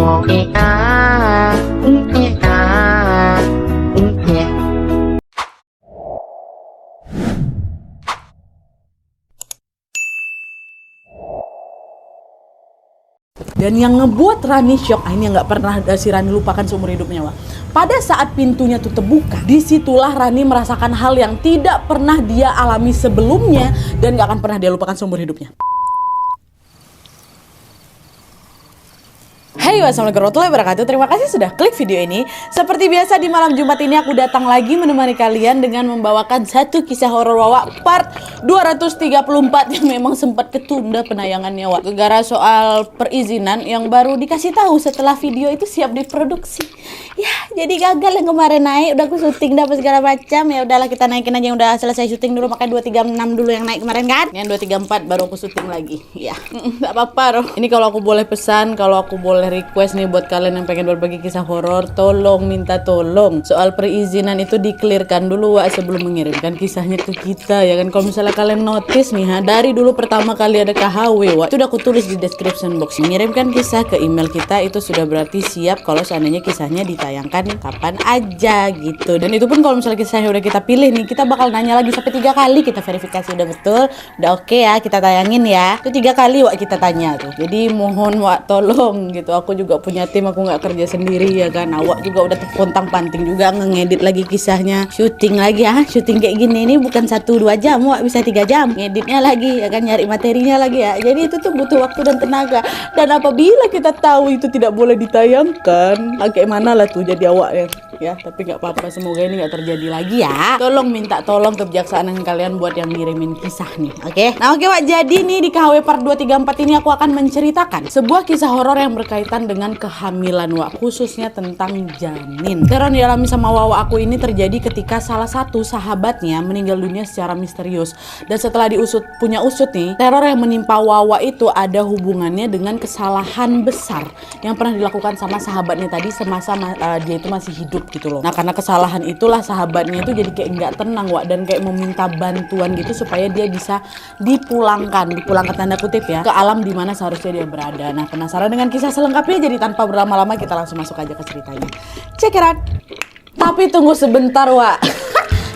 Dan yang ngebuat Rani shock, ini yang nggak pernah si Rani lupakan seumur hidupnya, Wak. Pada saat pintunya tuh terbuka, disitulah Rani merasakan hal yang tidak pernah dia alami sebelumnya dan nggak akan pernah dia lupakan seumur hidupnya. Hai, wassalamualaikum warahmatullahi wabarakatuh. Terima kasih sudah klik video ini. Seperti biasa di malam Jumat ini aku datang lagi menemani kalian dengan membawakan satu kisah horor Wawa part 234 yang memang sempat ketunda penayangannya, Wak. Gara-gara soal perizinan yang baru dikasih tahu setelah video itu siap diproduksi. Ya, jadi gagal yang kemarin naik, udah aku syuting dapat segala macam. Ya udahlah kita naikin aja yang udah selesai syuting dulu, makanya 236 dulu yang naik kemarin kan. Yang 234 baru aku syuting lagi. Ya, enggak apa-apa loh. Ini kalau aku boleh pesan, kalau aku boleh request nih buat kalian yang pengen berbagi kisah horor, tolong minta tolong soal perizinan itu dikelirkan dulu, Wak, sebelum mengirimkan kisahnya ke kita ya kan. Kalau misalnya kalian notice nih, dari dulu pertama kali ada KHW, Wak, itu udah aku tulis di description box, mengirimkan kisah ke email kita itu sudah berarti siap kalau seandainya kisahnya ditayangkan kapan aja gitu. Dan itu pun kalau misalnya kisahnya udah kita pilih nih, kita bakal nanya lagi sampai 3 kali, kita verifikasi udah betul, udah oke ya, kita tayangin ya. Itu 3 kali, Wak, kita tanya tuh. Jadi mohon, Wak, tolong gitu. Aku juga punya tim, aku nggak kerja sendiri ya kan. Awak juga udah pontang panting juga ngedit lagi kisahnya, syuting lagi ya. Syuting kayak gini ini bukan 1-2 jam, Wak, bisa 3 jam ngeditnya lagi ya kan, nyari materinya lagi ya. Jadi itu tuh butuh waktu dan tenaga. Dan apabila kita tahu itu tidak boleh ditayangkan, kayak mana lah tuh jadi awak ya. Tapi nggak apa-apa, semoga ini nggak terjadi lagi ya. Tolong minta tolong kebijaksanaan kalian buat yang ngirimin kisah nih, oke? Nah oke, Wak, jadi nih di KHW part 234 ini aku akan menceritakan sebuah kisah horor yang berkaitan dengan kehamilan, Wak, khususnya tentang janin. Teror yang dialami sama Wawa aku ini terjadi ketika salah satu sahabatnya meninggal dunia secara misterius. Dan setelah punya usut nih, teror yang menimpa Wawa itu ada hubungannya dengan kesalahan besar yang pernah dilakukan sama sahabatnya tadi semasa dia itu masih hidup gitu loh. Nah karena kesalahan itulah sahabatnya itu jadi kayak nggak tenang, Wak, dan kayak meminta bantuan gitu supaya dia bisa dipulangkan tanda kutip ya, ke alam dimana seharusnya dia berada. Nah penasaran dengan kisah selengkapnya? Jadi tanpa berlama-lama kita langsung masuk aja ke ceritanya. Check it out. Tapi tunggu sebentar, Wak.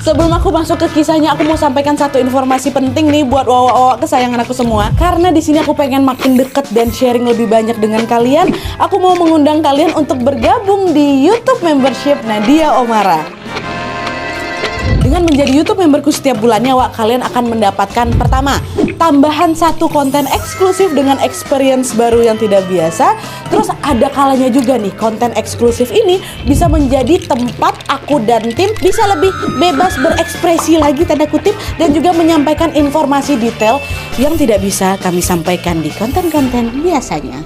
Sebelum aku masuk ke kisahnya, aku mau sampaikan satu informasi penting nih buat Wawa kesayangan aku semua. Karena di sini aku pengen makin deket dan sharing lebih banyak dengan kalian. Aku mau mengundang kalian untuk bergabung di YouTube membership Nadia Omara. Dengan menjadi YouTube memberku setiap bulannya, Wak, kalian akan mendapatkan pertama, tambahan 1 konten eksklusif dengan experience baru yang tidak biasa. Terus ada kalanya juga nih, konten eksklusif ini bisa menjadi tempat aku dan tim bisa lebih bebas berekspresi lagi tanda kutip, dan juga menyampaikan informasi detail yang tidak bisa kami sampaikan di konten-konten biasanya.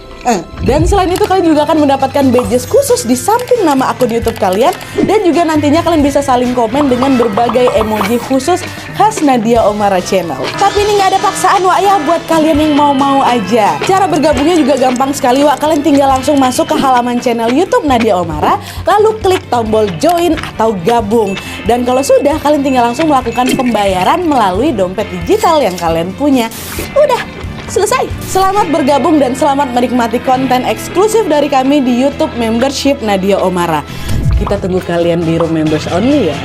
Dan selain itu kalian juga akan mendapatkan badges khusus di samping nama akun YouTube kalian, dan juga nantinya kalian bisa saling komen dengan berbagai emoji khusus khas Nadia Omara Channel. Tapi ini nggak ada paksaan, Wak, ya, buat kalian yang mau-mau aja. Cara bergabungnya juga gampang sekali, Wak. Kalian tinggal langsung masuk ke halaman channel YouTube Nadia Omara, lalu klik tombol join atau gabung. Dan kalau sudah, kalian tinggal langsung melakukan pembayaran melalui dompet digital yang kalian punya. Udah selesai. Selamat bergabung dan selamat menikmati konten eksklusif dari kami di YouTube membership Nadia Omara. Kita tunggu kalian di room members only ya.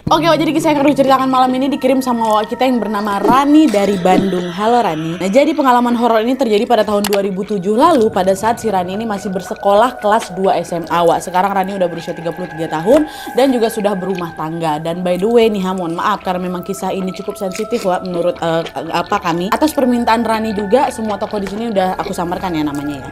Oke, jadi kisah yang akan diceritakan malam ini dikirim sama Wawa kita yang bernama Rani dari Bandung. Halo Rani. Nah, jadi pengalaman horor ini terjadi pada tahun 2007 lalu pada saat si Rani ini masih bersekolah kelas 2 SMA, Wak. Sekarang Rani udah berusia 33 tahun dan juga sudah berumah tangga. Dan by the way nih, mohon maaf karena memang kisah ini cukup sensitif, Wak, menurut kami. Atas permintaan Rani juga, semua tokoh di sini udah aku samarkan ya namanya ya.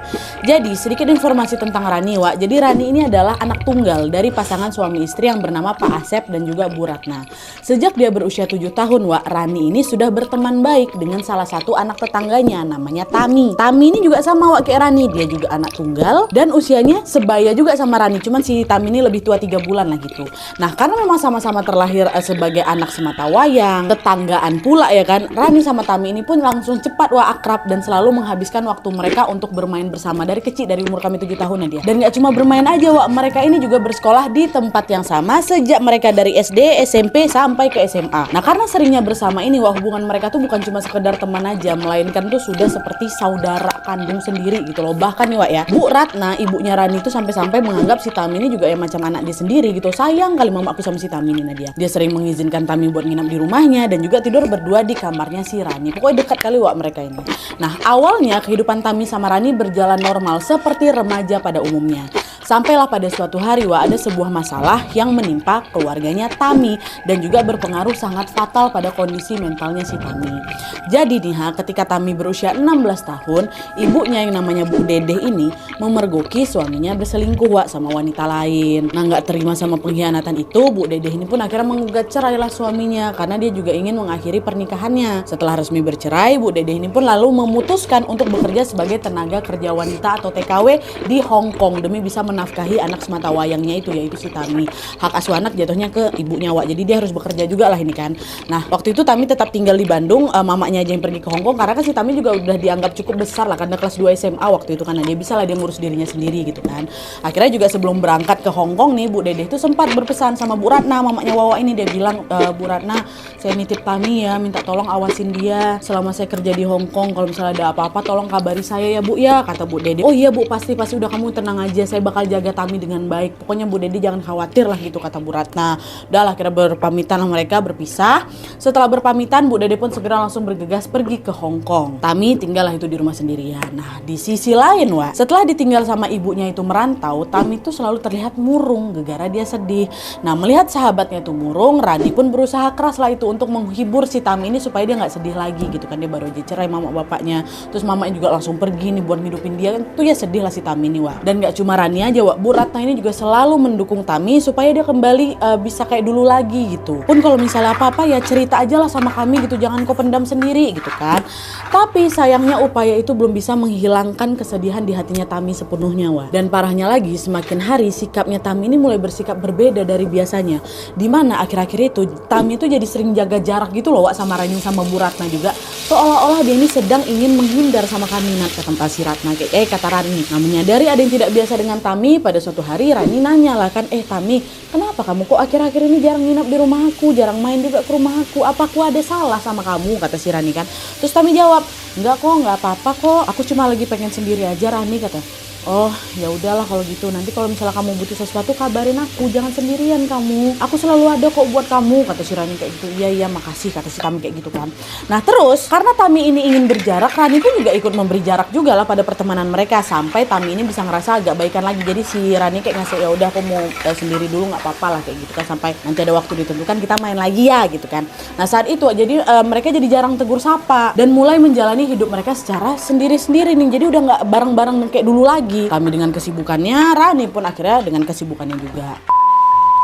Jadi, sedikit informasi tentang Rani, Wak. Jadi Rani ini adalah anak tunggal dari pasangan suami istri yang bernama Pak Asep dan juga Bu Ratna. Sejak dia berusia 7 tahun, Wak, Rani ini sudah berteman baik dengan salah satu anak tetangganya namanya Tami. Tami ini juga sama, Wak, kayak Rani. Dia juga anak tunggal dan usianya sebaya juga sama Rani. Cuman si Tami ini lebih tua 3 bulan lah gitu. Nah, karena memang sama-sama terlahir sebagai anak semata wayang, tetanggaan pula ya kan. Rani sama Tami ini pun langsung cepat, Wak, akrab dan selalu menghabiskan waktu mereka untuk bermain bersama dari kecil, dari umur kami 7 tahun ya dia. Dan gak cuma bermain aja, Wak, mereka ini juga bersekolah di tempat yang sama sejak mereka dari SD, SMP sampai ke SMA. Nah, karena seringnya bersama ini, wah, hubungan mereka tuh bukan cuma sekedar teman aja, melainkan tuh sudah seperti saudara kandung sendiri gitu loh. Bahkan nih, Wak ya, Bu Ratna, ibunya Rani tuh sampai-sampai menganggap si Tami ini juga macam anak dia sendiri gitu. Sayang kali mama aku sama si Tami ini, Nadia. Dia sering mengizinkan Tami buat nginap di rumahnya dan juga tidur berdua di kamarnya si Rani. Pokoknya dekat kali, Wak, mereka ini. Nah, awalnya kehidupan Tami sama Rani berjalan normal seperti remaja pada umumnya. Sampailah pada suatu hari, Wak, ada sebuah masalah yang menimpa keluarganya Tami dan juga berpengaruh sangat fatal pada kondisi mentalnya si Tami. Jadi nih, ketika Tami berusia 16 tahun, ibunya yang namanya Bu Dedeh ini memergoki suaminya berselingkuh, Wak, sama wanita lain. Nah, nggak terima sama pengkhianatan itu, Bu Dedeh ini pun akhirnya menggugat cerailah suaminya karena dia juga ingin mengakhiri pernikahannya. Setelah resmi bercerai, Bu Dedeh ini pun lalu memutuskan untuk bekerja sebagai tenaga kerja wanita atau TKW di Hong Kong demi bisa menafkahi anak semata wayangnya itu, yaitu si Tami. Hak asuh anak jatuhnya ke ibunya, Wak. Jadi dia harus bekerja juga lah ini kan. Nah, waktu itu Tami tetap tinggal di Bandung, mamanya aja yang pergi ke Hong Kong karena kan si Tami juga udah dianggap cukup besar lah karena kelas 2 SMA waktu itu, karena dia bisa lah dia ngurus dirinya sendiri gitu kan. Akhirnya juga sebelum berangkat ke Hong Kong nih, Bu Dedeh itu sempat berpesan sama Bu Ratna, mamanya Wawa ini. Dia bilang, Bu Ratna, saya nitip Tami ya, minta tolong awasin dia selama saya kerja di Hong Kong. Kalau misalnya ada apa-apa tolong kabari saya ya, Bu ya, kata Bu Dedeh. Oh iya, Bu, pasti udah, kamu tenang aja, saya bakal jaga Tami dengan baik. Pokoknya Bu Dedeh jangan khawatir lah gitu, kata Bu Ratna. Udah lah, akhirnya berpamitan lah mereka, berpisah. Setelah berpamitan, Bu Dedeh pun segera langsung bergegas pergi ke Hong Kong. Tami tinggal lah itu di rumah sendirian. Nah, di sisi lain, Wak, setelah ditinggal sama ibunya itu merantau, Tami tuh selalu terlihat murung, gegara dia sedih. Nah, melihat sahabatnya itu murung, Rani pun berusaha keras lah itu untuk menghibur si Tami ini supaya dia nggak sedih lagi gitu kan. Dia baru aja cerai mama bapaknya, terus mamanya juga langsung pergi nih buat hidupin dia, kan tuh ya sedih lah si Tami ini, Wak. Dan nggak cuma Rani aja, Wak, Bu Ratna ini juga selalu mendukung Tami supaya dia kembali bisa kayak dulu lagi gitu. Pun kalau misalnya apa-apa ya cerita aja lah sama kami gitu, jangan kau pendam sendiri gitu kan. Tapi sayangnya upaya itu belum bisa menghilangkan kesedihan di hatinya Tami sepenuhnya, Wak. Dan parahnya lagi, semakin hari sikapnya Tami ini mulai bersikap berbeda dari biasanya. Dimana akhir-akhir itu Tami itu jadi sering jaga jarak gitu loh, Wak, sama Rani sama Bu Ratna juga. Seolah-olah dia ini sedang ingin menghindar sama kami, kata si Ratna, kata Rani. Nah, menyadari ada yang tidak biasa dengan Tami, pada suatu hari Rani nanya lah kan, Tami, kenapa kamu kok akhir-akhir ini jarang nginap di rumah aku, jarang main juga ke rumah aku, apa aku ada salah sama kamu, kata si Rani kan. Terus Tami jawab, enggak kok, enggak apa-apa kok, aku cuma lagi pengen sendiri aja, Rani, kata. Oh, ya udahlah kalau gitu. Nanti kalau misalnya kamu butuh sesuatu kabarin aku, jangan sendirian kamu. Aku selalu ada kok buat kamu, kata si Rani kayak gitu. Iya, makasih, kata si Tami kayak gitu kan. Nah, terus karena Tami ini ingin berjarak, Rani pun juga ikut memberi jarak juga lah pada pertemanan mereka sampai Tami ini bisa ngerasa agak baikan lagi. Jadi si Rani kayak ngasih, ya udah aku mau sendiri dulu, nggak apa-apa lah kayak gitu kan, sampai nanti ada waktu ditentukan kita main lagi ya gitu kan. Nah, saat itu jadi mereka jadi jarang tegur sapa dan mulai menjalani hidup mereka secara sendiri-sendiri nih. Jadi udah nggak bareng-bareng kayak dulu lagi. Kami dengan kesibukannya, Rani pun akhirnya dengan kesibukannya juga.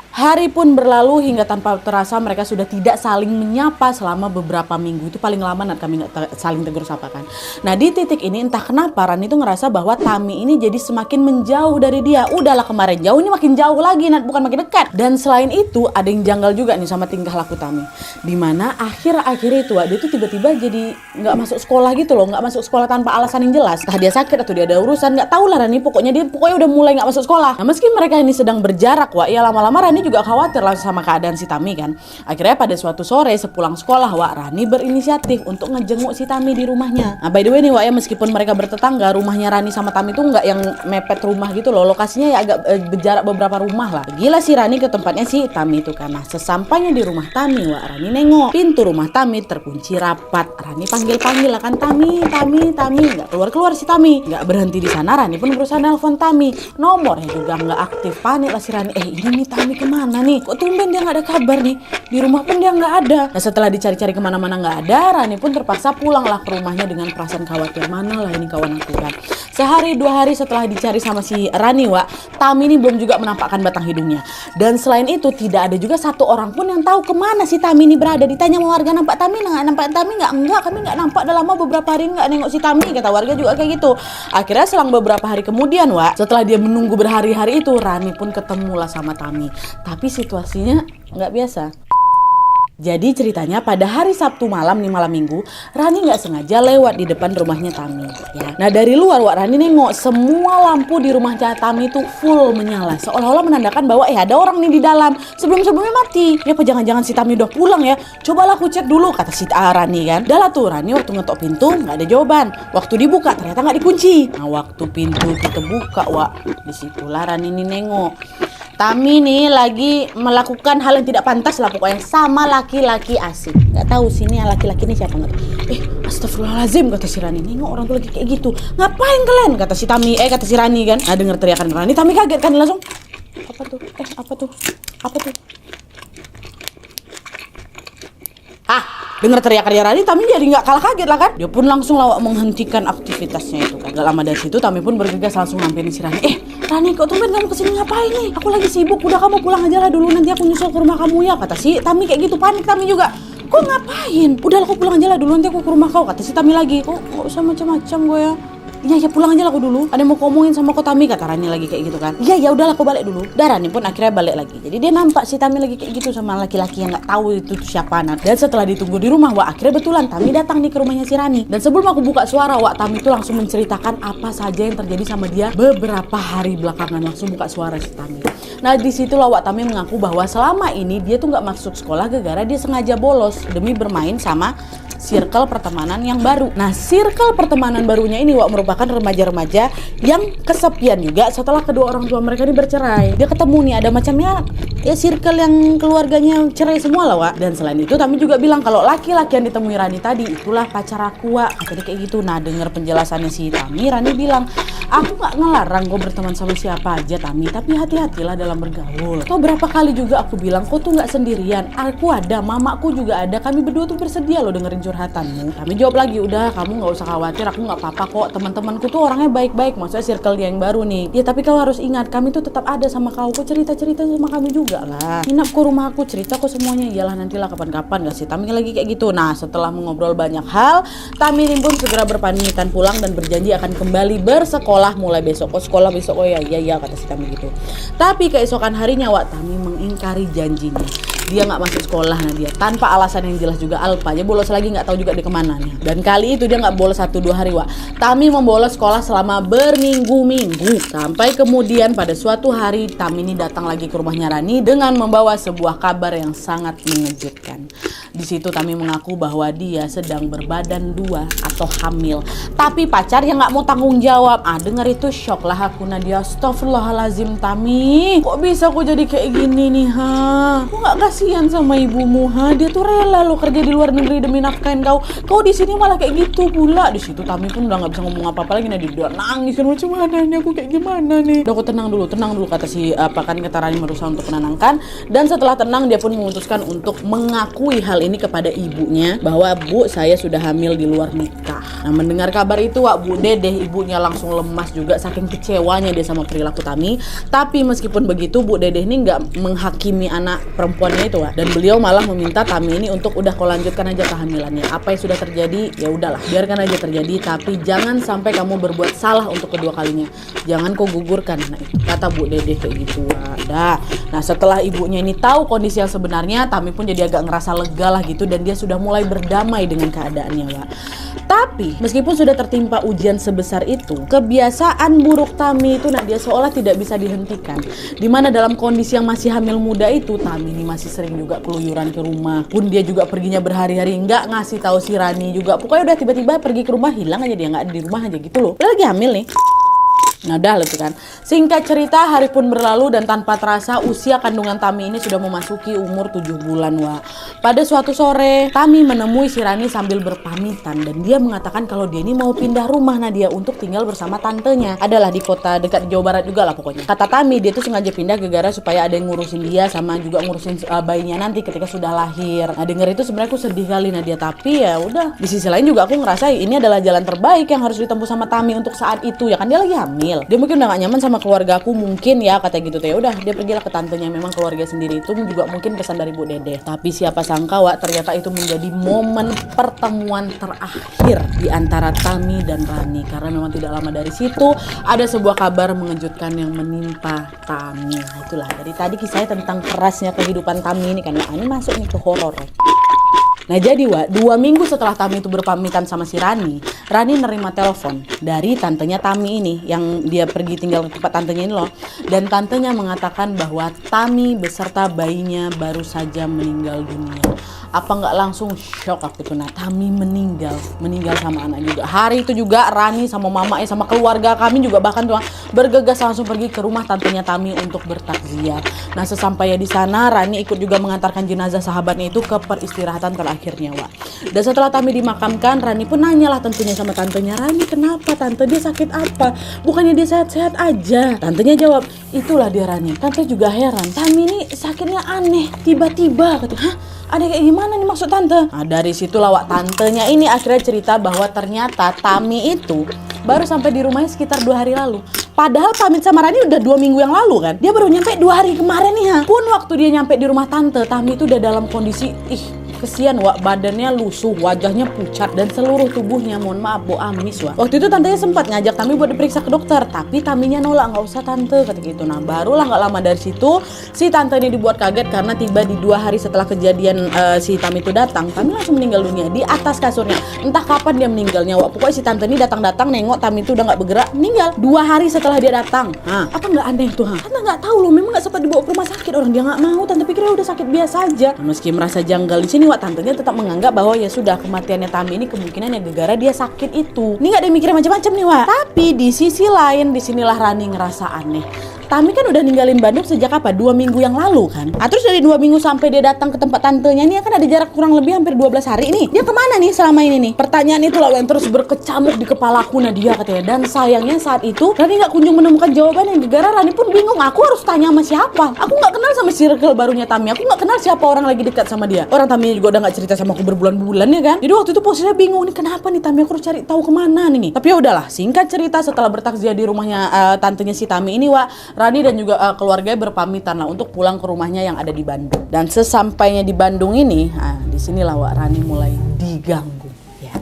Hari pun berlalu hingga tanpa terasa mereka sudah tidak saling menyapa selama beberapa minggu. Itu paling lama kami nggak saling tegur sapa kan. Nah, di titik ini entah kenapa Rani itu ngerasa bahwa Tami ini jadi semakin menjauh dari dia. Udahlah, kemarin jauh, ini makin jauh lagi, bukan makin dekat. Dan selain itu ada yang janggal juga nih sama tingkah laku Tami. Dimana akhir-akhir itu dia tuh tiba-tiba jadi nggak masuk sekolah gitu loh, nggak masuk sekolah tanpa alasan yang jelas. Entah dia sakit atau dia ada urusan, nggak tahu lah Rani. Pokoknya udah mulai nggak masuk sekolah. Nah, meski mereka ini sedang berjarak, Wak, ya lama-lama Rani juga khawatir lah sama keadaan si Tami kan. Akhirnya pada suatu sore sepulang sekolah, Wak, Rani berinisiatif untuk ngejenguk si Tami di rumahnya. Nah, by the way nih, Wak, ya meskipun mereka bertetangga, rumahnya Rani sama Tami tuh nggak yang mepet rumah gitu loh. Lokasinya ya agak berjarak beberapa rumah lah. Gila si Rani ke tempatnya si Tami itu kan. Nah, sesampainya di rumah Tami, Wak, Rani nengok pintu rumah Tami terkunci rapat. Rani panggil lah kan, Tami, nggak keluar si Tami. Nggak berhenti di sana, Rani pun berusaha nelpon Tami. Nomornya juga nggak aktif. Panik lah si Rani. Ini nih Tami kemana nih? Kok tumben dia nggak ada kabar nih? Di rumah pun dia nggak ada. Nah, setelah dicari-cari kemana-mana nggak ada, Rani pun terpaksa pulanglah ke rumahnya dengan perasaan khawatir. Mana lah ini kawan aku kan. Sehari 2 hari setelah dicari sama si Rani, Wak, Tami ini belum juga menampakkan batang hidungnya. Dan selain itu tidak ada juga satu orang pun yang tahu kemana si Tami ini berada. Ditanya mau warga, nampak Tami nggak? Nampak Tami nggak? Enggak, kami nggak nampak. Udah lama beberapa hari nggak nengok si Tami, kata warga juga kayak gitu. Akhirnya selang beberapa hari kemudian, Wak, setelah dia menunggu berhari-hari itu, Rani pun ketemulah sama Tami. Tapi situasinya nggak biasa. Jadi ceritanya pada hari Sabtu malam nih, malam minggu, Rani nggak sengaja lewat di depan rumahnya Tami. Ya. Nah dari luar Wak Rani nengok semua lampu di rumahnya Tami itu full menyala, seolah-olah menandakan bahwa ada orang nih di dalam. Sebelumnya mati. Ya apa jangan-jangan si Tami udah pulang ya? Cobalah aku cek dulu, kata si Rani kan. Dah lah tuh Rani waktu ngetok pintu nggak ada jawaban. Waktu dibuka ternyata nggak dikunci. Nah waktu pintu kita buka Wak, disitulah Rani nih nengok. Tami nih lagi melakukan hal yang tidak pantas lah pokoknya sama laki-laki asing. Gak tahu sini laki-laki ini siapa nggak? Astagfirullahaladzim, kata si Rani. Nengok orang tuh lagi kayak gitu. Ngapain kalian? Kata si Tami, kata si Rani kan. Nah denger teriakan Rani, Tami kaget kan langsung. Apa tuh? Apa tuh? Dengar teriakan Rani, Tami jadi nggak kalah kaget lah kan. Dia pun langsung lawak menghentikan aktivitasnya itu kan. Gak lama dari situ Tami pun bergegas langsung nyamperin si Rani. Rani kok tumben kamu kesini ngapain nih? Aku lagi sibuk, udah kamu pulang aja lah dulu, nanti aku nyusul ke rumah kamu ya, kata si Tami kayak gitu. Panik Tami juga. Kok ngapain? Udah aku pulang aja lah dulu, nanti aku ke rumah kau, kata si Tami lagi. Kok nggak usah macam-macam gue ya. Iya pulang aja lah aku dulu. Ada yang mau ngomongin sama kau Tami, kata Rani lagi kayak gitu kan. Iya udahlah aku balik dulu. Dan Rani pun akhirnya balik lagi. Jadi dia nampak si Tami lagi kayak gitu sama laki-laki yang nggak tahu itu siapa. Dan setelah ditunggu di rumah, akhirnya betulan Tami datang nih ke rumahnya si Rani. Dan sebelum aku buka suara, Tami itu langsung menceritakan apa saja yang terjadi sama dia beberapa hari belakangan. Langsung buka suara si Tami. Nah disitulah Tami mengaku bahwa selama ini dia tuh nggak masuk sekolah gara-gara dia sengaja bolos demi bermain sama circle pertemanan yang baru. Nah circle pertemanan barunya ini merupakan remaja-remaja yang kesepian juga setelah kedua orang tua mereka ini bercerai. Dia ketemu nih ada macamnya ya circle yang keluarganya cerai semua lah Dan selain itu Tami juga bilang kalau laki-laki yang ditemui Rani tadi itulah pacar aku katanya kayak gitu. Nah dengar penjelasannya si Tami, Rani bilang, aku nggak ngelarang kau berteman sama siapa aja Tami, tapi hati-hatilah dalam bergaul. Toh berapa kali juga aku bilang kau tuh nggak sendirian, aku ada, mamaku juga ada, kami berdua tuh bersedia loh dengerin curhatanmu. Kami jawab lagi, udah kamu nggak usah khawatir, aku nggak apa-apa kok, teman-temanku tuh orangnya baik-baik, maksudnya circle dia yang baru nih. Ya tapi kau harus ingat, kami tuh tetap ada sama kau cerita-cerita sama kami juga lah. Nginap ke rumah aku, cerita kok semuanya, iyalah nantilah kapan-kapan, gak sih? Tami lagi kayak gitu. Nah setelah mengobrol banyak hal, Tami pun segera berpamitan pulang dan berjanji akan kembali bersekolah mulai besok. Kok sekolah besok? Oh ya kata si Tami gitu. Tapi keesokan harinya Tami mengingkari janjinya. Dia nggak masuk sekolah dia tanpa alasan yang jelas juga. Alpa aja bolos lagi, nggak tahu juga di kemana nih. Dan kali itu dia nggak bolos 1-2 hari Tami membolos sekolah selama berminggu-minggu. Sampai kemudian pada suatu hari Tami ini datang lagi ke rumahnya Rani dengan membawa sebuah kabar yang sangat mengejutkan. Di situ Tami mengaku bahwa dia sedang berbadan 2 atau hamil. Tapi pacarnya nggak mau tanggung jawab. Dengar itu shock lah aku Nadia. Astagfirullahalazim Tami. Kok bisa aku jadi kayak gini nih Kok nggak kasihan sama ibumu Dia tuh rela lo kerja di luar negeri demi nafkahin kau di sini malah kayak gitu pula. Di situ Tami pun udah nggak bisa ngomong apa-apa lagi Nadia. Dia nangis kan, macam mana nih aku kayak gimana nih. Udah aku tenang dulu kata si kata Rani berusaha untuk menenangkan. Dan setelah tenang dia pun memutuskan untuk mengakui hal ini kepada ibunya bahwa Bu saya sudah hamil di luar nikah. Nah mendengar kabar itu Bu Dedeh ibunya langsung lemas juga saking kecewanya dia sama perilaku Tami. Tapi meskipun begitu Bu Dedeh ini nggak menghakimi anak perempuannya itu dan beliau malah meminta Tami ini untuk udah kau lanjutkan aja kehamilannya. Apa yang sudah terjadi ya udahlah biarkan aja terjadi, tapi jangan sampai kamu berbuat salah untuk kedua kalinya. Jangan kau gugurkan. Nah itu kata Bu Dedeh kayak gitu Nah setelah ibunya ini tahu kondisi yang sebenarnya, Tami pun jadi agak ngerasa lega lah gitu dan dia sudah mulai berdamai dengan keadaannya Tapi meskipun sudah tertimpa ujian sebesar itu, kebiasaan buruk Tami itu dia seolah tidak bisa dihentikan. Dimana dalam kondisi yang masih hamil muda itu Tami ini masih sering juga keluyuran ke rumah. Pun dia juga perginya berhari-hari nggak ngasih tahu si Rani juga. Pokoknya udah tiba-tiba pergi ke rumah hilang aja, dia nggak ada di rumah aja gitu loh. Dia lagi hamil nih. Nah dah gitu kan. Singkat cerita hari pun berlalu dan tanpa terasa usia kandungan Tami ini sudah memasuki umur 7 bulan Pada suatu sore Tami menemui si Rani sambil berpamitan dan dia mengatakan kalau dia ini mau pindah rumah Nadia untuk tinggal bersama tantenya. Adalah di kota dekat di Jawa Barat juga lah pokoknya. Kata Tami dia tuh sengaja pindah gara-gara supaya ada yang ngurusin dia sama juga ngurusin bayinya nanti ketika sudah lahir. Nah denger itu sebenarnya aku sedih kali Nadia, tapi ya udah. Di sisi lain juga aku ngerasa ini adalah jalan terbaik yang harus ditempuh sama Tami untuk saat itu ya kan, dia lagi hamil. hamil. Dia mungkin udah gak nyaman sama keluarga aku mungkin ya, kata gitu tuh. Ya udah, dia pergilah ke tantenya. Memang keluarga sendiri itu juga mungkin pesan dari Bu Dede. Tapi siapa sangka Wak, ternyata itu menjadi momen pertemuan terakhir di antara Tami dan Rani. Karena memang tidak lama dari situ ada sebuah kabar mengejutkan yang menimpa Tami. Nah itulah, dari tadi kisahnya tentang kerasnya kehidupan Tami ini kan. Nah, ini masuk nih ke horor. Nah jadi Wak, 2 minggu setelah Tami itu berpamitan sama si Rani nerima telepon dari tantenya Tami ini, yang dia pergi tinggal ke tempat tantenya ini loh. Dan tantenya mengatakan bahwa Tami beserta bayinya baru saja meninggal dunia. Apa nggak langsung shock aku tuh. Nah Tami meninggal sama anak juga. Hari itu juga Rani sama mama sama keluarga kami juga bahkan tuh bergegas langsung pergi ke rumah tantenya Tami untuk bertakziah. Nah sesampainya di sana Rani ikut juga mengantarkan jenazah sahabatnya itu ke peristirahatan terakhirnya Wak. Dan setelah Tami dimakamkan, Rani pun nanyalah tentunya sama tantenya, Rani kenapa tante, dia sakit apa? Bukannya dia sehat-sehat aja? Tantenya jawab, itulah dia Rani. Tante juga heran, Tami ini sakitnya aneh, tiba-tiba. Kata, hah? Ada kayak gimana nih maksud tante? Nah dari situ Wak, tantenya ini akhirnya cerita bahwa ternyata Tami itu baru sampai di rumahnya sekitar 2 hari lalu. Padahal pamit sama Rani udah 2 minggu yang lalu kan. Dia baru nyampe 2 hari kemarin nih ha. Pun waktu dia nyampe di rumah tante, Tami itu udah dalam kondisi kesian Wak, badannya lusuh, wajahnya pucat, dan seluruh tubuhnya, mohon maaf, bau amis Wak. Waktu itu tantenya sempat ngajak Tami buat diperiksa ke dokter, tapi Taminya nolak, nggak usah tante, kata gitu. Nah barulah nggak lama dari situ si tante ini dibuat kaget karena tiba di 2 hari setelah kejadian si Tami itu datang, Tami langsung meninggal dunia di atas kasurnya. Entah kapan dia meninggalnya Wak. Pokoknya si tante ini datang-datang nengok Tami itu udah nggak bergerak, meninggal 2 hari setelah dia datang. Nah apa nggak aneh tuh ha? Tante nggak tahu loh, memang nggak sempat dibawa ke rumah sakit, orang dia nggak mau. Tante pikirnya udah sakit biasa aja. Nah, meski merasa janggal di sini Wak, tantenya tetap menganggap bahwa ya sudah, kematiannya Tami ini kemungkinan ya gara-gara dia sakit itu. Ini nggak ada mikir macam-macam nih Wak. Tapi di sisi lain, disinilah Rani ngerasa aneh. Tami kan udah ninggalin Bandung sejak apa? 2 minggu yang lalu kan. Nah, terus dari 2 minggu sampai dia datang ke tempat tantenya ini kan ada jarak kurang lebih hampir 12 hari nih. Dia kemana nih selama ini nih? Pertanyaan itu yang terus berkecamuk di kepalaku Nadia katanya. Dan sayangnya saat itu Rani nggak kunjung menemukan jawabannya. Gara-gara Rani pun bingung. Aku harus tanya sama siapa? Aku nggak kenal sama circle barunya Tami. Aku nggak kenal siapa orang lagi dekat sama dia. Orang Tami juga udah nggak cerita sama aku berbulan-bulan ya kan. Jadi waktu itu posisinya bingung nih, kenapa nih Tami, aku harus cari tahu kemana nih. Tapi ya udahlah, singkat cerita setelah bertakziah di rumahnya tantenya si Tami ini Wak, Rani dan juga keluarganya berpamitan lah untuk pulang ke rumahnya yang ada di Bandung. Dan sesampainya di Bandung ini, disinilah Wak, Rani mulai diganggu. Ya.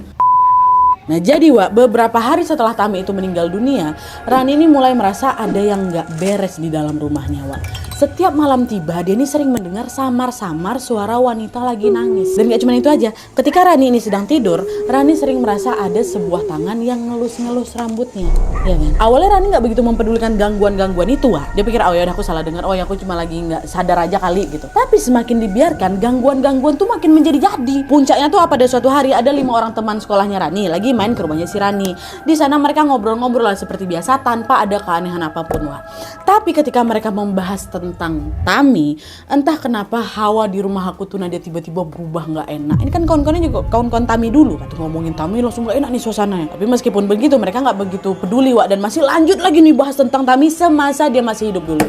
Nah jadi Wak, beberapa hari setelah Tami itu meninggal dunia, Rani ini mulai merasa ada yang nggak beres di dalam rumahnya Wak. Setiap malam tiba, dia ini sering mendengar samar-samar suara wanita lagi nangis. Dan gak cuma itu aja, ketika Rani ini sedang tidur, Rani sering merasa ada sebuah tangan yang ngelus-ngelus rambutnya. Ya kan? Awalnya Rani gak begitu mempedulikan gangguan-gangguan itu Wak. Dia pikir, oh ya udah aku salah dengar, oh ya aku cuma lagi gak sadar aja kali gitu. Tapi semakin dibiarkan, gangguan-gangguan tuh makin menjadi-jadi. Puncaknya tuh pada suatu hari ada 5 orang teman sekolahnya Rani lagi main ke rumahnya si Rani. Di sana mereka ngobrol-ngobrol lah seperti biasa tanpa ada keanehan apapun Wak. Tapi ketika mereka membahas tentang Tami, entah kenapa hawa di rumah aku tuh Nadia tiba-tiba berubah nggak enak. Ini kan kawan-kawannya juga kawan-kawan Tami dulu kan, ngomongin Tami langsung nggak enak nih suasananya. Tapi meskipun begitu mereka nggak begitu peduli Wak, dan masih lanjut lagi nih bahas tentang Tami semasa dia masih hidup dulu.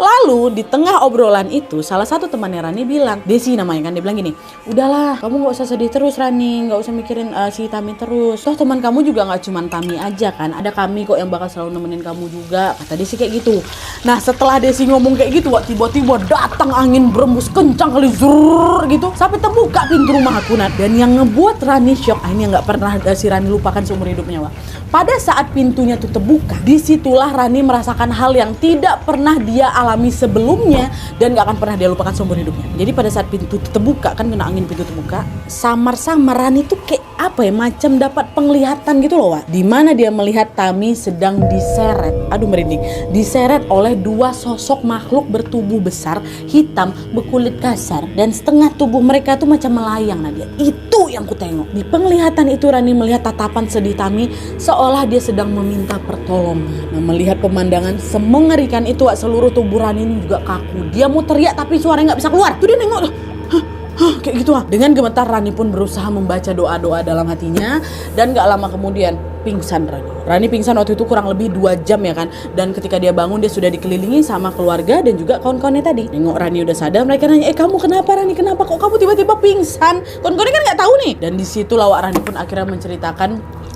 Lalu di tengah obrolan itu salah satu temannya Rani bilang, Desi namanya kan, dia bilang gini, udahlah kamu nggak usah sedih terus Rani, nggak usah mikirin si Tami terus. Toh teman kamu juga nggak cuma Tami aja kan, ada kami kok yang bakal selalu nemenin kamu juga, kata Desi kayak gitu. Nah setelah Desi ngomong kayak gitu Wak, tiba-tiba datang angin berembus kencang kali zurr gitu sampai terbuka pintu rumah aku Nat. Dan yang ngebuat Rani shock, ini yang nggak pernah si Rani lupakan seumur hidupnya Wak. Pada saat pintunya tuh terbuka, disitulah Rani merasakan hal yang tidak pernah dia alami sebelumnya dan gak akan pernah dia lupakan seumur hidupnya. Jadi pada saat pintu terbuka, kan kena angin pintu terbuka, samar-samar Rani tuh kayak apa ya, macam dapat penglihatan gitu loh Wak. Dimana dia melihat Tami sedang diseret, aduh merinding, diseret oleh 2 sosok makhluk bertubuh besar, hitam, berkulit kasar, dan setengah tubuh mereka tuh macam melayang Nadia. Itu yang ku tengok. Di penglihatan itu Rani melihat tatapan sedih Tami seolah dia sedang meminta pertolongan. Nah, melihat pemandangan semengerikan itu Wak, seluruh tubuh Rani ini juga kaku. Dia mau teriak tapi suaranya nggak bisa keluar. Tuh dia nengok tuh. Kayak gitu Wak. Dengan gemetar Rani pun berusaha membaca doa-doa dalam hatinya. Dan gak lama kemudian pingsan Rani. Rani pingsan waktu itu kurang lebih 2 jam ya kan. Dan ketika dia bangun dia sudah dikelilingi sama keluarga dan juga kawan-kawannya tadi. Nengok Rani udah sadar, mereka nanya, kamu kenapa Rani, kenapa kok kamu tiba-tiba pingsan? Kawan-kawannya kan gak tahu nih. Dan disitulah Wak, Rani pun akhirnya menceritakan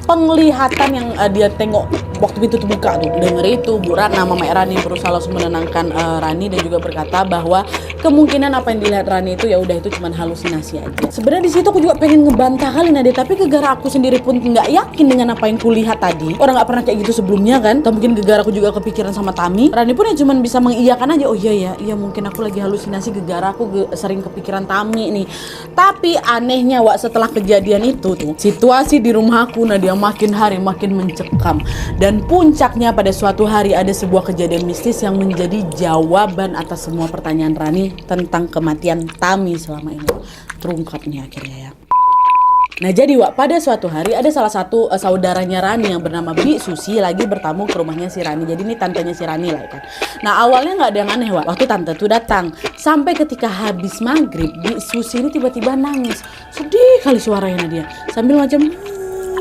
penglihatan yang dia tengok waktu itu buka tuh. Dengar itu, Bu Ratna Mama Rani berusaha langsung menenangkan Rani dan juga berkata bahwa kemungkinan apa yang dilihat Rani itu ya udah itu cuma halusinasi aja. Sebenarnya di situ aku juga pengen ngebantah kali Nadia, tapi gegara aku sendiri pun nggak yakin dengan apa yang kulihat tadi. Orang nggak pernah kayak gitu sebelumnya kan. Atau mungkin gegara aku juga kepikiran sama Tami. Rani pun ya cuma bisa mengiyakan aja. Oh iya mungkin aku lagi halusinasi, gegara aku sering kepikiran Tami nih. Tapi anehnya Wak, setelah kejadian itu tuh situasi di rumah aku Nadia makin hari makin mencekam. Dan puncaknya pada suatu hari ada sebuah kejadian mistis yang menjadi jawaban atas semua pertanyaan Rani tentang kematian Tami selama ini. Terungkap nih akhirnya ya. Nah jadi Wak, pada suatu hari ada salah satu saudaranya Rani yang bernama Bi Susi lagi bertamu ke rumahnya si Rani. Jadi ini tantenya si Rani lah kan. Nah awalnya nggak ada yang aneh Wak, waktu tante tuh datang. Sampai ketika habis maghrib, Bi Susi ini tiba-tiba nangis. Sedih kali suaranya dia. Sambil macam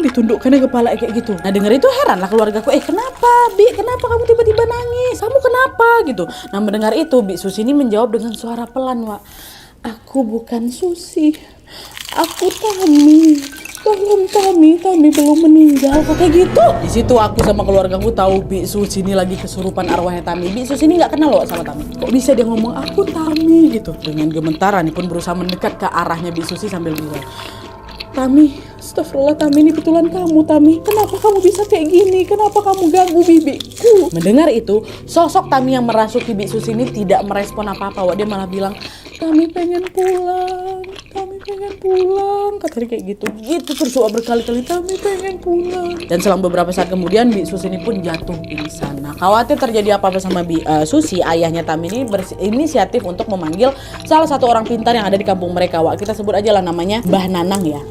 ditundukkannya kepala kayak gitu. Nah denger itu heran lah keluargaku. Kenapa Bi? Kenapa kamu tiba-tiba nangis? Kamu kenapa gitu? Nah mendengar itu Bi Susi ini menjawab dengan suara pelan Wak. Aku bukan Susi, aku Tami. Tolong Tami belum meninggal kayak gitu. Di situ aku sama keluargaku tahu Bi Susi ini lagi kesurupan arwahnya Tami. Bi Susi ini nggak kenal loh sama Tami. Kok bisa dia ngomong aku Tami gitu? Dengan gemetar Rani pun berusaha mendekat ke arahnya Bi Susi sambil bilang, Tami, astagfirullah Tami, ini betulan kamu Tami. Kenapa kamu bisa kayak gini? Kenapa kamu ganggu bibiku? Mendengar itu, sosok Tami yang merasuki Bi Susi ini tidak merespon apa-apa. Wah, dia malah bilang, Tami pengen pulang. Kata dia kayak gitu. Gitu terus berkali-kali, Tami pengen pulang. Dan selang beberapa saat kemudian Bi Susi ini pun jatuh pingsan. Nah, khawatir terjadi apa-apa sama Bi Susi, ayahnya Tami ini berinisiatif untuk memanggil salah satu orang pintar yang ada di kampung mereka. Wah, kita sebut aja lah namanya Mbah Nanang ya.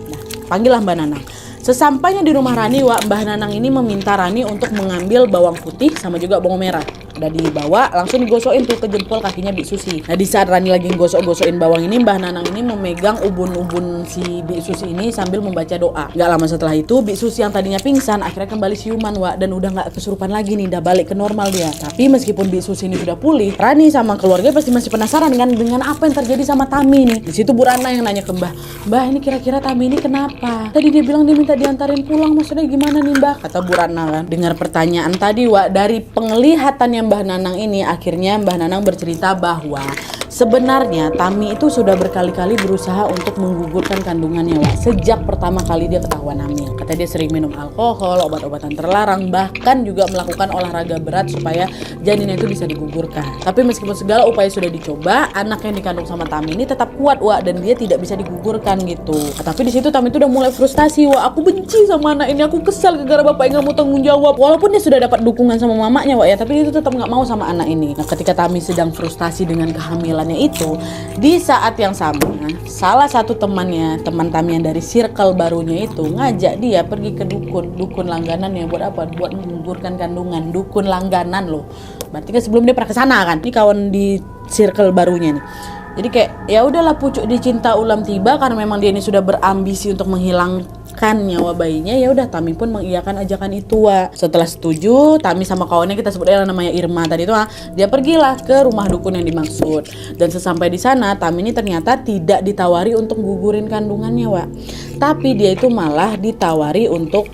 Panggillah Mbah Nanang. Sesampainya di rumah Rani, Wak, Mbah Nanang ini meminta Rani untuk mengambil bawang putih sama juga bawang merah. Udah dibawa, langsung digosokin tuh ke jempol kakinya Bi Susi. Nah di saat Rani lagi gosok-gosokin bawang ini, Mbah Nanang ini memegang ubun-ubun si Bi Susi ini sambil membaca doa. Gak lama setelah itu, Bi Susi yang tadinya pingsan akhirnya kembali siuman Wak, dan udah gak kesurupan lagi nih, udah balik ke normal dia. Tapi meskipun Bi Susi ini sudah pulih, Rani sama keluarga pasti masih penasaran dengan apa yang terjadi sama Tami nih. Di situ Bu Ratna yang nanya ke Mbah ini kira-kira Tami ini kenapa? Tadi dia bilang dia minta diantarin pulang, maksudnya gimana nih Mbah? Kata Bu Ratna kan. Dengar pertanyaan tadi Wak, dari penglihatan yang Mbah Nanang ini, akhirnya Mbah Nanang bercerita bahwa sebenarnya Tami itu sudah berkali-kali berusaha untuk menggugurkan kandungannya Wak, sejak pertama kali dia ketahuan hamil. Kata dia sering minum alkohol, obat-obatan terlarang, bahkan juga melakukan olahraga berat supaya janinnya itu bisa digugurkan. Tapi meskipun segala upaya sudah dicoba, anak yang dikandung sama Tami ini tetap kuat Wak, dan dia tidak bisa digugurkan gitu. Tapi di situ Tami itu udah mulai frustasi Wak, aku benci sama anak ini, aku kesal gara-gara bapaknya nggak mau tanggung jawab. Walaupun dia sudah dapat dukungan sama mamanya Wak ya, tapi dia itu tetap nggak mau sama anak ini. Nah ketika Tami sedang frustasi dengan kehamilannya itu, di saat yang sama salah satu teman Tami yang dari circle barunya itu ngajak dia pergi ke dukun langganan ya. Buat apa? Buat menggugurkan kandungan. Dukun langganan loh, berarti kan sebelum dia pernah kesana kan, ini kawan di circle barunya nih. Jadi kayak ya udahlah, pucuk dicinta ulam tiba, karena memang dia ini sudah berambisi untuk menghilangkan nyawa bayinya. Ya udah, Tami pun mengiyakan ajakan itu Wak. Setelah setuju, Tami sama kawannya, kita sebut aja namanya Irma tadi itu, dia pergilah ke rumah dukun yang dimaksud. Dan sesampai di sana, Tami ini ternyata tidak ditawari untuk gugurin kandungannya Wak, tapi dia itu malah ditawari untuk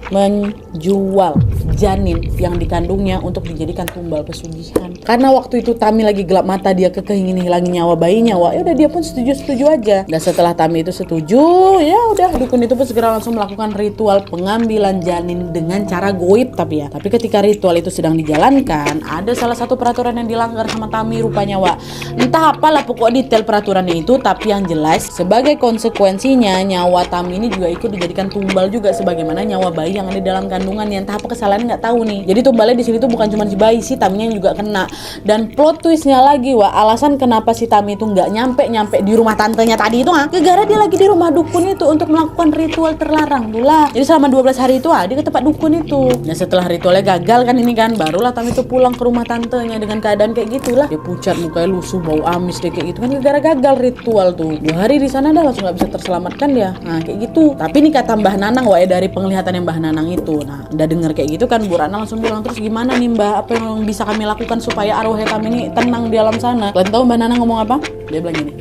menjual janin yang dikandungnya untuk dijadikan tumbal pesugihan. Karena waktu itu Tami lagi gelap mata, dia kekengin hilangin nyawa bayinya Wak. Ya udah, dia pun setuju aja. Dan setelah Tami itu setuju, ya udah, dukun itu pun segera langsung melakukan ritual pengambilan janin dengan cara goib. Tapi ketika ritual itu sedang dijalankan, ada salah satu peraturan yang dilanggar sama Tami rupanya Wak. Entah apalah pokok detail peraturannya itu, tapi yang jelas sebagai konsekuensinya nyawa Tami ini juga ikut dijadikan tumbal juga, sebagaimana nyawa bayi yang ada dalam kandungannya. Entah apa kesalahannya nggak tahu nih. Jadi tumbalnya di sini tuh bukan cuma si bayi, si Taminya juga kena. Dan plot twistnya lagi Wak, alasan kenapa si Tami itu nggak nyampe di rumah tantenya tadi itu gara-gara dia lagi di rumah dukun itu untuk melakukan ritual terlarang tulah. Jadi selama 12 hari itu dia ke tempat dukun itu. Nah setelah ritualnya gagal kan ini kan, barulah Tami itu pulang ke rumah tantenya dengan keadaan kayak gitulah. Dia pucat, mukanya lusuh, bau amis deh kayak gitu kan, gara-gara gagal ritual tuh. 2 hari di sana dah langsung nggak bisa terselamatkan dia. Nah kayak gitu. Tapi ini kata Mbah Nanang Wak, dari penglihatan yang Mbah Nanang itu. Nah udah denger kayak gitu kan, Bu Ratna langsung bilang, terus gimana nih Mbah, apa yang bisa kami lakukan supaya arwah Tami ini tenang di alam sana? Kalian tahu Mbah Nanang ngomong apa? Dia bilang gini,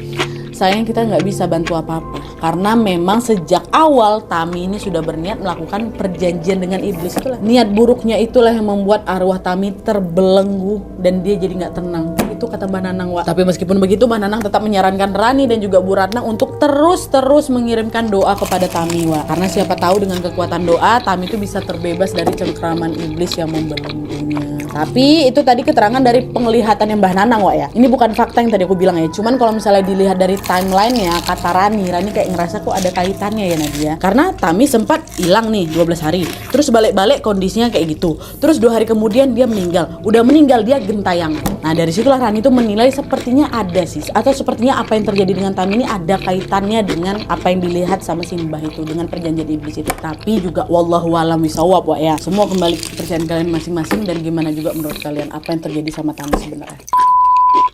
sayang kita nggak bisa bantu apa-apa. Karena memang sejak awal Tami ini sudah berniat melakukan perjanjian dengan iblis. Itulah niat buruknya, itulah yang membuat arwah Tami terbelenggu dan dia jadi nggak tenang. Itu kata Mbak Nanang, Wak. Tapi meskipun begitu, Mbak Nanang tetap menyarankan Rani dan juga Bu Ratna untuk terus mengirimkan doa kepada Tami, Wak. Karena siapa tahu dengan kekuatan doa Tami itu bisa terbebas dari cengkraman iblis yang membelenggunya. Tapi itu tadi keterangan dari penglihatan yang Mbah Nanang, Wak ya. Ini bukan fakta yang tadi aku bilang ya. Cuman kalau misalnya dilihat dari timeline-nya, kata Rani kayak ngerasa kok ada kaitannya ya Nadia. Karena Tami sempat hilang nih 12 hari. Terus balik-balik kondisinya kayak gitu. Terus 2 hari kemudian dia meninggal. Udah meninggal dia gentayangan. Nah dari situlah Rani itu menilai sepertinya ada sih. Atau sepertinya apa yang terjadi dengan Tami ini ada kaitannya dengan apa yang dilihat sama si Mbah itu. Dengan perjanjian iblis itu. Tapi juga wallahu alam bisawab, Wak ya. Semua kembali ke kepercayaan kalian masing-masing. Dan gimana juga menurut kalian apa yang terjadi sama Tami sebenarnya.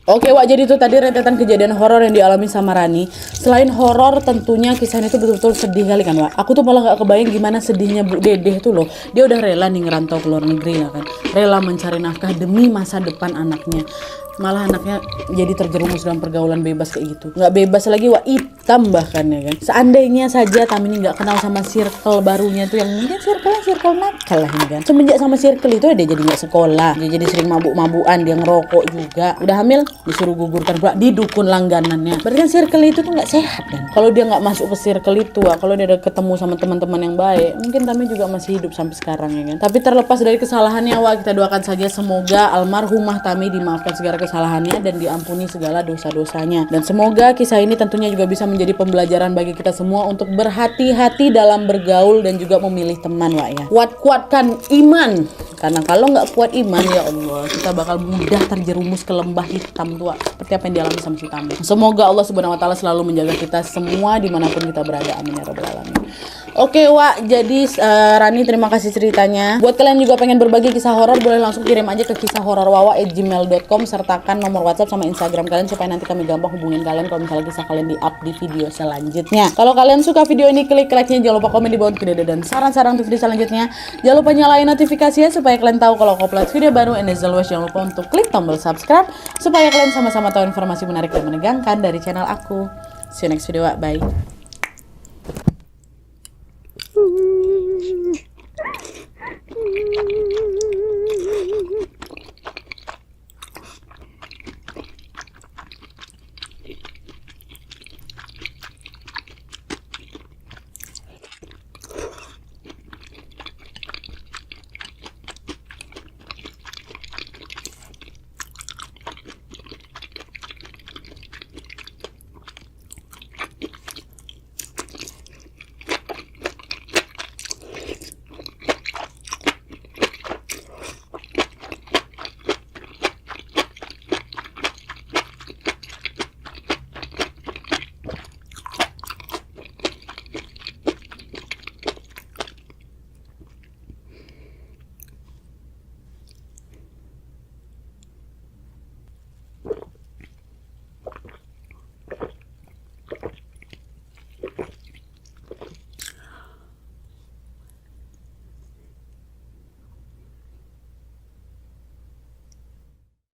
Oke, Wak, jadi itu tadi rentetan kejadian horor yang dialami sama Rani. Selain horor, tentunya kisahnya itu betul-betul sedih kali kan, Wak. Aku tuh malah gak kebayang gimana sedihnya Bu Dedeh tuh loh. Dia udah rela nih ngerantau ke luar negeri ya kan. Rela mencari nafkah demi masa depan anaknya. Malah anaknya jadi terjerumus dalam pergaulan bebas kayak gitu. Nggak bebas lagi, Wak, hitam bahkan ya kan. Seandainya saja Tami ini nggak kenal sama circle barunya tuh yang mungkin circle nakal lah ini kan. Semenjak sama circle itu dia jadi nggak sekolah, dia jadi sering mabuk-mabukan, dia ngerokok juga. Udah hamil disuruh gugurkan pula di dukun langganannya. Berarti kan circle itu tuh nggak sehat kan. Kalau dia nggak masuk ke circle itu, Wak, kalau dia udah ketemu sama teman-teman yang baik, mungkin Tami juga masih hidup sampai sekarang ya kan. Tapi terlepas dari kesalahannya, Wak, kita doakan saja semoga almarhumah Tami dimaafkan segala kesalahannya dan diampuni segala dosa-dosanya. Dan semoga kisah ini tentunya juga bisa menjadi pembelajaran bagi kita semua untuk berhati-hati dalam bergaul dan juga memilih teman, Wak ya. Kuatkan iman. Karena kalau nggak kuat iman, ya Allah, kita bakal mudah terjerumus ke lembah hitam tua seperti apa yang dialami sama si Tami. Semoga Allah Subhanahu wa taala selalu menjaga kita semua dimanapun kita berada. Amin ya rabbal alamin. Oke, Wak, jadi Rani terima kasih ceritanya. Buat kalian juga pengen berbagi kisah horor, boleh langsung kirim aja ke kisahhororwawa@gmail.com, sertakan nomor WhatsApp sama Instagram kalian supaya nanti kami gampang hubungin kalian kalau misalnya kisah kalian di-up di video selanjutnya. Kalau kalian suka video ini, klik like-nya, jangan lupa komen di bawah video dan saran-saran untuk video selanjutnya. Jangan lupa nyalain notifikasinya supaya kalian tahu kalau aku upload video baru. And as always, jangan lupa untuk klik tombol subscribe supaya kalian sama-sama tahu informasi menarik dan menegangkan dari channel aku. See you next video, Wak. Bye.